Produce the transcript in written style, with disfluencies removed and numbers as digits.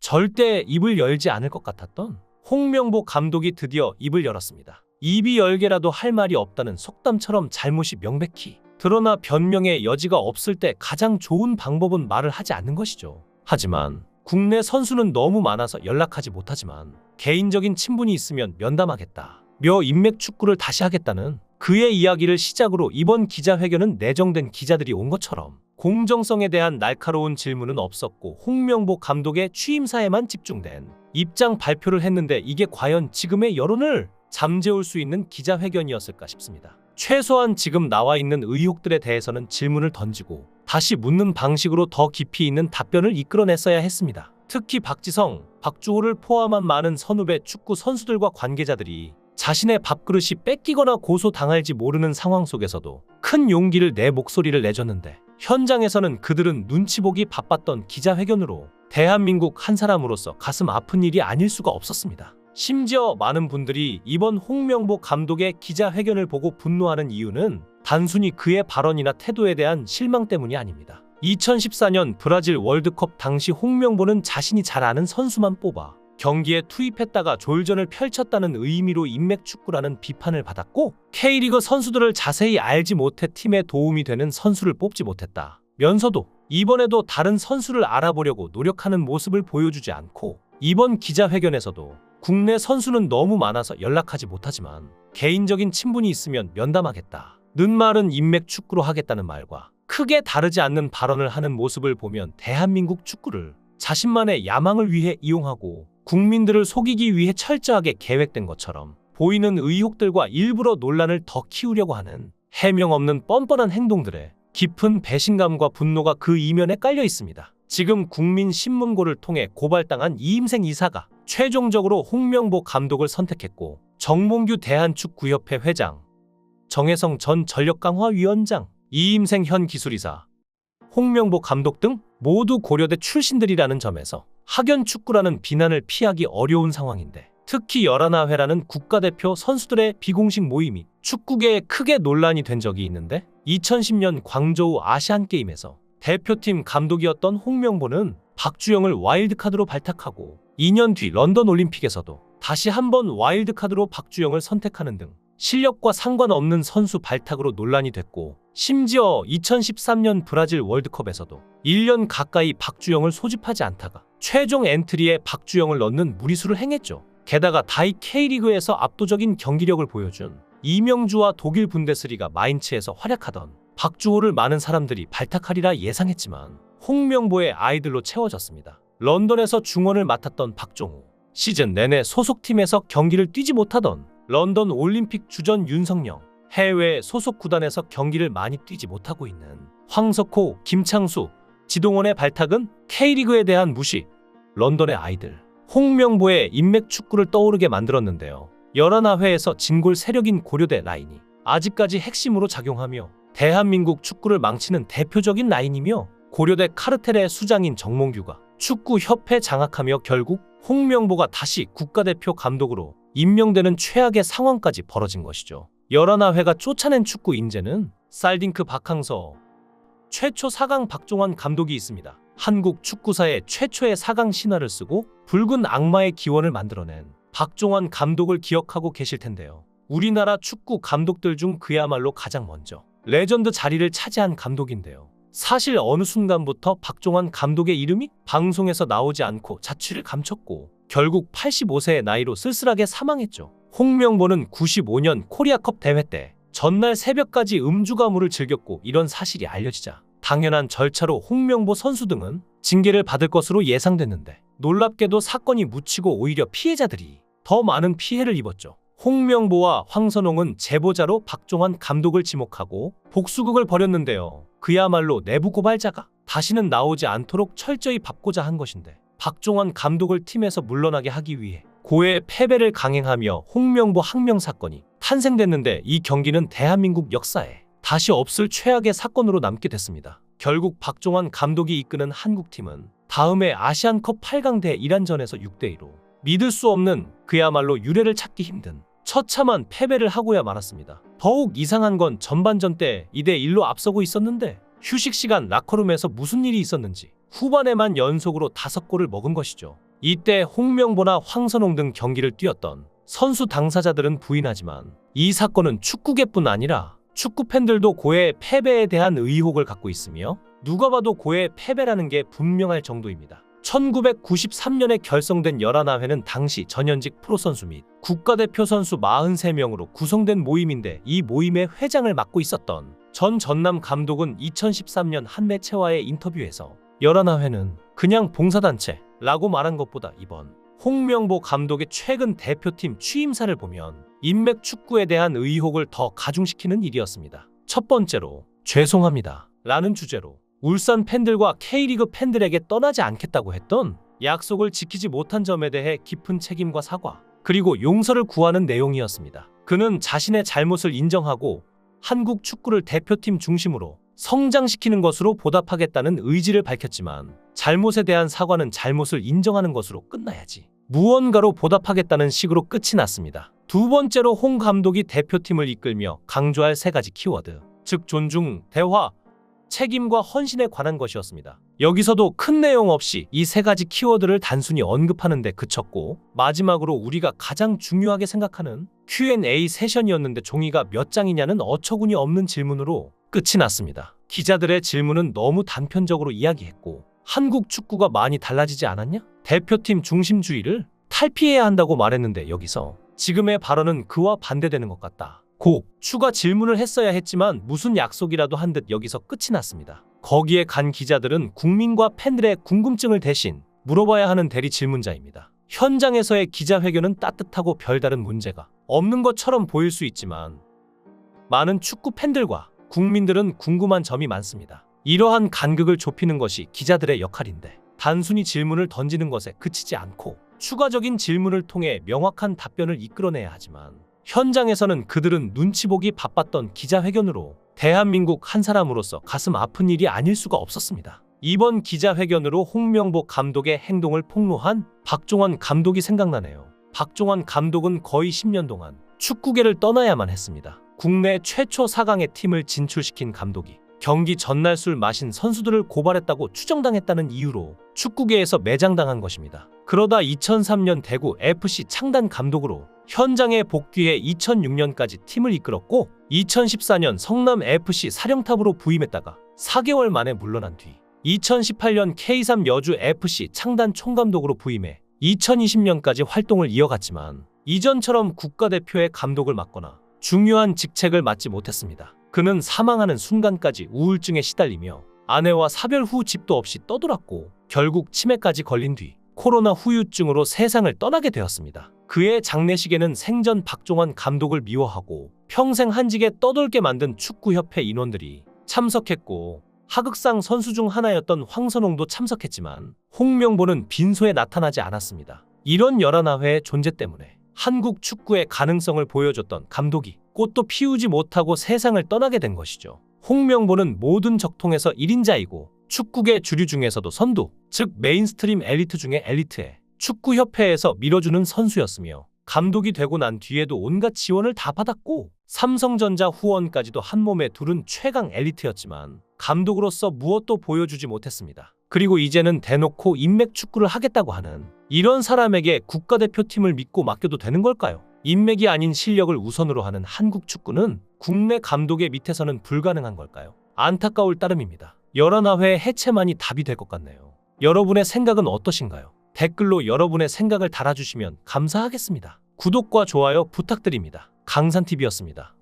절대 입을 열지 않을 것 같았던 홍명보 감독이 드디어 입을 열었습니다. 입이 열게라도 할 말이 없다는 속담처럼 잘못이 명백히 드러나 변명의 여지가 없을 때 가장 좋은 방법은 말을 하지 않는 것이죠. 하지만 국내 선수는 너무 많아서 연락하지 못하지만 개인적인 친분이 있으면 면담하겠다. 며 인맥 축구를 다시 하겠다는 그의 이야기를 시작으로 이번 기자회견은 내정된 기자들이 온 것처럼 공정성에 대한 날카로운 질문은 없었고 홍명보 감독의 취임사에만 집중된 입장 발표를 했는데 이게 과연 지금의 여론을 잠재울 수 있는 기자회견이었을까 싶습니다. 최소한 지금 나와 있는 의혹들에 대해서는 질문을 던지고 다시 묻는 방식으로 더 깊이 있는 답변을 이끌어냈어야 했습니다. 특히 박지성, 박주호를 포함한 많은 선후배 축구 선수들과 관계자들이 자신의 밥그릇이 뺏기거나 고소당할지 모르는 상황 속에서도 큰 용기를 내 목소리를 내줬는데 현장에서는 그들은 눈치 보기 바빴던 기자회견으로 대한민국 한 사람으로서 가슴 아픈 일이 아닐 수가 없었습니다. 심지어 많은 분들이 이번 홍명보 감독의 기자회견을 보고 분노하는 이유는 단순히 그의 발언이나 태도에 대한 실망 때문이 아닙니다. 2014년 브라질 월드컵 당시 홍명보는 자신이 잘 아는 선수만 뽑아 경기에 투입했다가 졸전을 펼쳤다는 의미로 인맥축구라는 비판을 받았고 K리그 선수들을 자세히 알지 못해 팀에 도움이 되는 선수를 뽑지 못했다 면서도 이번에도 다른 선수를 알아보려고 노력하는 모습을 보여주지 않고 이번 기자회견에서도 국내 선수는 너무 많아서 연락하지 못하지만 개인적인 친분이 있으면 면담하겠다 는 말은 인맥축구로 하겠다는 말과 크게 다르지 않는 발언을 하는 모습을 보면 대한민국 축구를 자신만의 야망을 위해 이용하고 국민들을 속이기 위해 철저하게 계획된 것처럼 보이는 의혹들과 일부러 논란을 더 키우려고 하는 해명 없는 뻔뻔한 행동들에 깊은 배신감과 분노가 그 이면에 깔려 있습니다. 지금 국민신문고를 통해 고발당한 이임생 이사가 최종적으로 홍명보 감독을 선택했고 정몽규 대한축구협회 회장, 정혜성 전 전력강화위원장, 이임생 현 기술이사, 홍명보 감독 등 모두 고려대 출신들이라는 점에서 학연축구라는 비난을 피하기 어려운 상황인데 특히 열하나회라는 국가대표 선수들의 비공식 모임이 축구계에 크게 논란이 된 적이 있는데 2010년 광저우 아시안게임에서 대표팀 감독이었던 홍명보는 박주영을 와일드카드로 발탁하고 2년 뒤 런던 올림픽에서도 다시 한번 와일드카드로 박주영을 선택하는 등 실력과 상관없는 선수 발탁으로 논란이 됐고 심지어 2013년 브라질 월드컵에서도 1년 가까이 박주영을 소집하지 않다가 최종 엔트리에 박주영을 넣는 무리수를 행했죠. 게다가 다이 K리그에서 압도적인 경기력을 보여준 이명주와 독일 분데스리가 마인츠에서 활약하던 박주호를 많은 사람들이 발탁하리라 예상했지만 홍명보의 아이들로 채워졌습니다. 런던에서 중원을 맡았던 박종호, 시즌 내내 소속팀에서 경기를 뛰지 못하던 런던 올림픽 주전 윤석영, 해외 소속 구단에서 경기를 많이 뛰지 못하고 있는 황석호, 김창수, 지동원의 발탁은 K리그에 대한 무시, 런던의 아이들, 홍명보의 인맥 축구를 떠오르게 만들었는데요. 11회에서 진골 세력인 고려대 라인이 아직까지 핵심으로 작용하며 대한민국 축구를 망치는 대표적인 라인이며 고려대 카르텔의 수장인 정몽규가 축구협회 장악하며 결국 홍명보가 다시 국가대표 감독으로 임명되는 최악의 상황까지 벌어진 것이죠. 11회가 쫓아낸 축구 인재는 쌀딩크 박항서, 최초 4강 박종환 감독이 있습니다. 한국 축구사의 최초의 4강 신화를 쓰고 붉은 악마의 기원을 만들어낸 박종환 감독을 기억하고 계실 텐데요. 우리나라 축구 감독들 중 그야말로 가장 먼저 레전드 자리를 차지한 감독인데요. 사실 어느 순간부터 박종환 감독의 이름이 방송에서 나오지 않고 자취를 감췄고 결국 85세의 나이로 쓸쓸하게 사망했죠. 홍명보는 95년 코리아컵 대회 때 전날 새벽까지 음주가무를 즐겼고 이런 사실이 알려지자 당연한 절차로 홍명보 선수 등은 징계를 받을 것으로 예상됐는데 놀랍게도 사건이 묻히고 오히려 피해자들이 더 많은 피해를 입었죠. 홍명보와 황선홍은 제보자로 박종환 감독을 지목하고 복수극을 벌였는데요. 그야말로 내부 고발자가 다시는 나오지 않도록 철저히 밟고자 한 것인데 박종환 감독을 팀에서 물러나게 하기 위해 고의 패배를 강행하며 홍명보 항명 사건이 탄생됐는데 이 경기는 대한민국 역사에 다시 없을 최악의 사건으로 남게 됐습니다. 결국 박종환 감독이 이끄는 한국팀은 다음해 아시안컵 8강 대 이란전에서 6대2로 믿을 수 없는 그야말로 유례를 찾기 힘든 처참한 패배를 하고야 말았습니다. 더욱 이상한 건 전반전 때 2대1로 앞서고 있었는데 휴식 시간 라커룸에서 무슨 일이 있었는지 후반에만 연속으로 5골을 먹은 것이죠. 이때 홍명보나 황선홍 등 경기를 뛰었던 선수 당사자들은 부인하지만 이 사건은 축구계뿐 아니라 축구 팬들도 고해의 패배에 대한 의혹을 갖고 있으며 누가 봐도 고해의 패배라는 게 분명할 정도입니다. 1993년에 결성된 열하나회는 당시 전현직 프로선수 및 국가대표 선수 43명으로 구성된 모임인데 이 모임의 회장을 맡고 있었던 전 전남 감독은 2013년 한 매체와의 인터뷰에서 열하나회는 그냥 봉사단체라고 말한 것보다 이번 홍명보 감독의 최근 대표팀 취임사를 보면 인맥 축구에 대한 의혹을 더 가중시키는 일이었습니다. 첫 번째로 죄송합니다 라는 주제로 울산 팬들과 K리그 팬들에게 떠나지 않겠다고 했던 약속을 지키지 못한 점에 대해 깊은 책임과 사과 그리고 용서를 구하는 내용이었습니다. 그는 자신의 잘못을 인정하고 한국 축구를 대표팀 중심으로 성장시키는 것으로 보답하겠다는 의지를 밝혔지만 잘못에 대한 사과는 잘못을 인정하는 것으로 끝나야지 무언가로 보답하겠다는 식으로 끝이 났습니다. 두 번째로 홍 감독이 대표팀을 이끌며 강조할 세 가지 키워드, 즉 존중, 대화, 책임과 헌신에 관한 것이었습니다. 여기서도 큰 내용 없이 이 세 가지 키워드를 단순히 언급하는 데 그쳤고 마지막으로 우리가 가장 중요하게 생각하는 Q&A 세션이었는데 종이가 몇 장이냐는 어처구니 없는 질문으로 끝이 났습니다. 기자들의 질문은 너무 단편적으로 이야기했고 한국 축구가 많이 달라지지 않았냐? 대표팀 중심주의를 탈피해야 한다고 말했는데 여기서 지금의 발언은 그와 반대되는 것 같다. 추가 질문을 했어야 했지만 무슨 약속이라도 한 듯 여기서 끝이 났습니다. 거기에 간 기자들은 국민과 팬들의 궁금증을 대신 물어봐야 하는 대리 질문자입니다. 현장에서의 기자회견은 따뜻하고 별다른 문제가 없는 것처럼 보일 수 있지만 많은 축구 팬들과 국민들은 궁금한 점이 많습니다. 이러한 간극을 좁히는 것이 기자들의 역할인데 단순히 질문을 던지는 것에 그치지 않고 추가적인 질문을 통해 명확한 답변을 이끌어내야 하지만 현장에서는 그들은 눈치 보기 바빴던 기자회견으로 대한민국 한 사람으로서 가슴 아픈 일이 아닐 수가 없었습니다. 이번 기자회견으로 홍명보 감독의 행동을 폭로한 박종원 감독이 생각나네요. 박종원 감독은 거의 10년 동안 축구계를 떠나야만 했습니다. 국내 최초 4강의 팀을 진출시킨 감독이 경기 전날 술 마신 선수들을 고발했다고 추정당했다는 이유로 축구계에서 매장당한 것입니다. 그러다 2003년 대구 FC 창단 감독으로 현장에 복귀해 2006년까지 팀을 이끌었고 2014년 성남 FC 사령탑으로 부임했다가 4개월 만에 물러난 뒤 2018년 K3 여주 FC 창단 총감독으로 부임해 2020년까지 활동을 이어갔지만 이전처럼 국가대표의 감독을 맡거나 중요한 직책을 맡지 못했습니다. 그는 사망하는 순간까지 우울증에 시달리며 아내와 사별 후 집도 없이 떠돌았고 결국 치매까지 걸린 뒤 코로나 후유증으로 세상을 떠나게 되었습니다. 그의 장례식에는 생전 박종원 감독을 미워하고 평생 한직에 떠돌게 만든 축구협회 인원들이 참석했고 하극상 선수 중 하나였던 황선홍도 참석했지만 홍명보는 빈소에 나타나지 않았습니다. 이런 열하나회의 존재 때문에 한국 축구의 가능성을 보여줬던 감독이 꽃도 피우지 못하고 세상을 떠나게 된 것이죠. 홍명보는 모든 적통에서 1인자이고 축구계 주류 중에서도 선두, 즉 메인스트림 엘리트 중의 엘리트에 축구협회에서 밀어주는 선수였으며 감독이 되고 난 뒤에도 온갖 지원을 다 받았고 삼성전자 후원까지도 한 몸에 두른 최강 엘리트였지만 감독으로서 무엇도 보여주지 못했습니다. 그리고 이제는 대놓고 인맥 축구를 하겠다고 하는 이런 사람에게 국가대표팀을 믿고 맡겨도 되는 걸까요? 인맥이 아닌 실력을 우선으로 하는 한국 축구는 국내 감독의 밑에서는 불가능한 걸까요? 안타까울 따름입니다. 열하나회 해체만이 답이 될 것 같네요. 여러분의 생각은 어떠신가요? 댓글로 여러분의 생각을 달아주시면 감사하겠습니다. 구독과 좋아요 부탁드립니다. 강산TV였습니다.